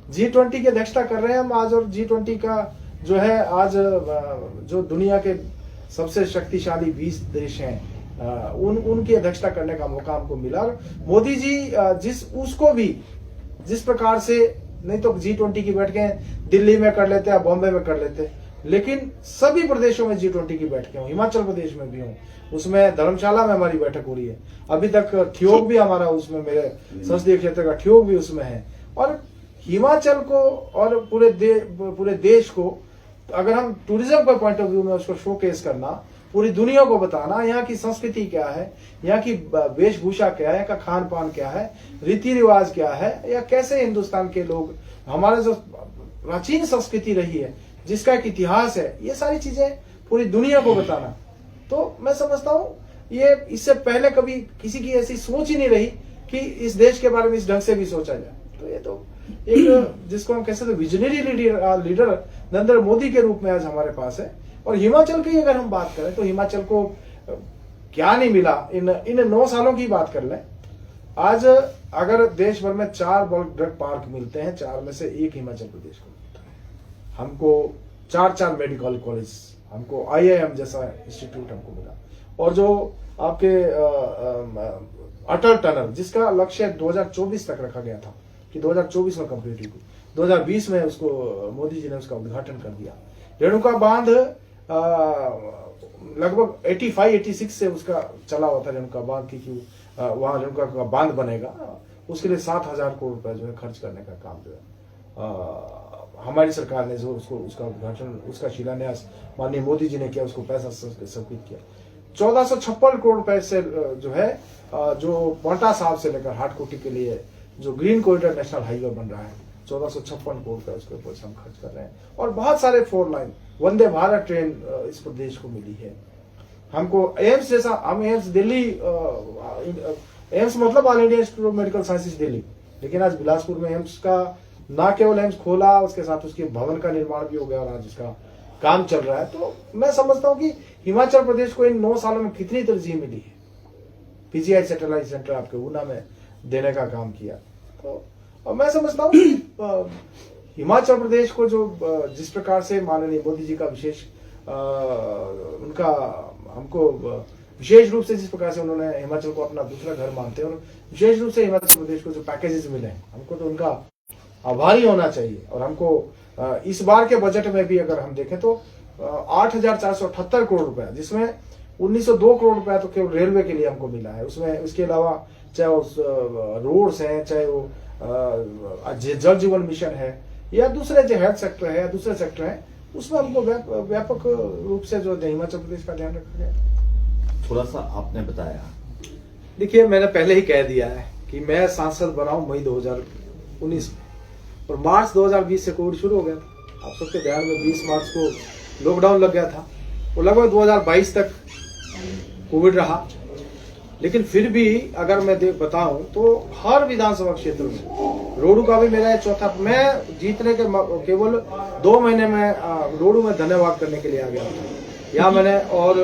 G20 की अध्यक्षता कर रहे हैं हम आज, और G20 का जो है आज जो दुनिया के सबसे शक्तिशाली 20 देश हैं उनकी अध्यक्षता करने का मौका हमको मिला। और मोदी जी उसको भी जिस प्रकार से, नहीं तो G20 की बैठकें दिल्ली में कर लेते हैं, बॉम्बे में कर लेते, लेकिन सभी प्रदेशों में G20 की बैठकें हूँ, हिमाचल प्रदेश में भी हूँ, उसमें धर्मशाला में हमारी बैठक हो रही है, अभी तक ठियोग भी हमारा उसमें, मेरे संसदीय क्षेत्र का ठियोग भी उसमें है। और हिमाचल को और पूरे देश को अगर हम टूरिज्म के पॉइंट ऑफ व्यू में उसको शोकेस करना, पूरी दुनिया को बताना यहाँ की संस्कृति क्या है, यहाँ की वेशभूषा क्या है, यहाँ का खान पान क्या है, रीति रिवाज क्या है, या कैसे हिंदुस्तान के लोग, हमारे जो प्राचीन संस्कृति रही है, जिसका एक इतिहास है, ये सारी चीजें पूरी दुनिया को बताना, तो मैं समझता हूँ ये इससे पहले कभी किसी की ऐसी सोच ही नहीं रही कि इस देश के बारे में इस ढंग से भी सोचा जाए। तो ये तो एक जिसको हम कह सकते हैं विजनरी लीडर नरेंद्र मोदी के रूप में आज हमारे पास है। और हिमाचल की अगर हम बात करें तो हिमाचल को क्या नहीं मिला इन 9 सालों की बात कर लें। आज अगर देश भर में 4 ड्रग पार्क मिलते हैं, 4 में से 1 हिमाचल प्रदेश को मिलता है। हमको 4 मेडिकल कॉलेज, हमको IIM जैसा इंस्टीट्यूट हमको मिला। और जो आपके अटल टनल जिसका लक्ष्य 2024 तक रखा गया था कि 2024 में कंप्लीट होगी, 2020 में उसको मोदी जी ने उसका उद्घाटन कर दिया। रेणुका बांध लगभग 85-86 से उसका चला हुआ था रेणुका बांध की वहां रेणुका का बांध बनेगा, उसके लिए 7,000 करोड़ रुपए जो है खर्च करने का काम जो है हमारी सरकार ने जो उसका उद्घाटन, उसका शिलान्यास माननीय मोदी जी ने किया, उसको पैसा स्वीकृत किया। 1456 करोड़ रुपए से जो है जो पोंटा साहब से लेकर हाटकोटी के लिए जो ग्रीन कॉरिडोर नेशनल हाईवे बन रहा है, 1456 करोड़ रुपए उसके ऊपर हम खर्च कर रहे हैं। और बहुत सारे 4 लाइन वंदे भारत ट्रेन इस प्रदेश को मिली है। हमको एम्स जैसा, हम एम्स दिल्ली, एम्स मतलब all India institute of medical sciences Delhi, लेकिन आज बिलासपुर में एम्स का ना केवल एम्स खोला, उसके साथ उसके भवन का निर्माण भी हो गया और आज उसका काम चल रहा है। तो मैं समझता हूँ कि हिमाचल प्रदेश को इन 9 सालों में कितनी तरजीह मिली है। PGI सैटेलाइट सेंटर आपके ऊना में देने का काम किया। तो मैं समझता हूँ कि हिमाचल प्रदेश को जो जिस प्रकार से माननीय मोदी जी का विशेष उनका हमको विशेष रूप से जिस प्रकार से उन्होंने हिमाचल को अपना दूसरा घर मानते हैं, और विशेष रूप से हिमाचल प्रदेश को जो पैकेजेस मिले हैं, हमको तो उनका आभारी होना चाहिए। और हमको इस बार के बजट में भी अगर हम देखें तो 8,478 करोड़ रुपए, जिसमें 1902 करोड़ रुपया तो केवल रेलवे के लिए हमको मिला है। उसमें उसके अलावा चाहे वो रोड्स हैं, चाहे वो जल जीवन मिशन है, या दूसरे जो हेल्थ सेक्टर है या दूसरे सेक्टर है, उसमें हमको व्यापक रूप से जो हिमाचल प्रदेश का ध्यान रखा गया। थोड़ा सा आपने बताया, देखिए मैंने पहले ही कह दिया है कि मैं सांसद बनाऊं मई 2019 में, और मार्च 2020 से कोविड शुरू हो गया था। आप सबके ध्यान में 20 मार्च को लॉकडाउन लग गया था, वो लगभग 2022 तक कोविड रहा। लेकिन फिर भी अगर मैं बताऊं तो हर विधानसभा क्षेत्र में, रोडू का भी मेरा चौथा, मैं जीतने के केवल 2 महीने में रोडू में धन्यवाद करने के लिए आ गया था। यहाँ मैंने, और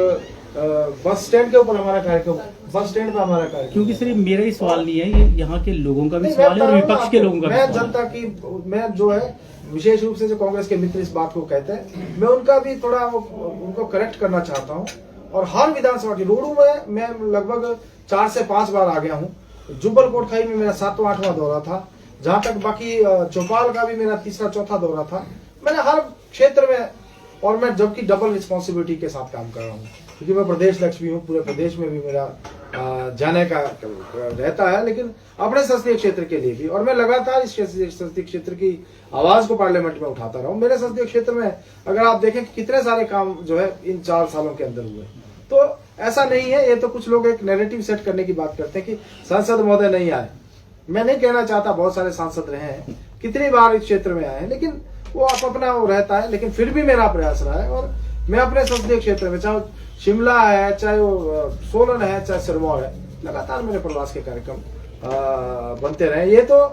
बस स्टैंड के ऊपर हमारा कार्यक्रम, बस स्टैंड पे हमारा कार्यक्रम, क्योंकि सिर्फ मेरा ही सवाल नहीं है, ये यहाँ के लोगों का भी सवाल है और विपक्ष के लोगों का भी मैं सवाल है। जनता की, मैं जो है विशेष रूप से जो कांग्रेस के मित्र इस बात को कहते हैं, मैं उनका भी थोड़ा उनको करेक्ट करना चाहता हूँ। और हर विधानसभा की रोडू में मैं लगभग 4 से 5 बार आ गया हूँ। जुब्बल कोटखाई में मेरा 7वां-8वां दौरा था, जहां तक बाकी चौपाल का भी मेरा 3रा-4था दौरा था। मैंने हर क्षेत्र में, और मैं जबकि डबल रिस्पॉन्सिबिलिटी के साथ काम कर रहा हूँ, क्योंकि मैं प्रदेश अध्यक्ष भी हूँ, पूरे प्रदेश में भी मेरा जाने का रहता है, लेकिन अपने संसदीय क्षेत्र के लिए भी। और मैं लगातार इस संसदीय क्षेत्र की आवाज को पार्लियामेंट में उठाता रहा हूँ। मेरे संसदीय क्षेत्र में अगर आप देखें कि कितने सारे काम जो है इन 4 सालों के अंदर हुए, तो ऐसा नहीं है। ये तो कुछ लोग एक नैरेटिव सेट करने की बात करते हैं कि सांसद महोदय नहीं आए। मैं नहीं कहना चाहता, बहुत सारे सांसद रहे हैं, कितनी बार इस क्षेत्र में आए हैं, लेकिन वो आप अपना वो रहता है। लेकिन फिर भी मेरा प्रयास रहा है, और मैं अपने संसदीय क्षेत्र में, चाहे शिमला है, चाहे वो सोलन है, चाहे सिरमौर है, लगातार मेरे प्रवास के कार्यक्रम बनते रहे। ये तो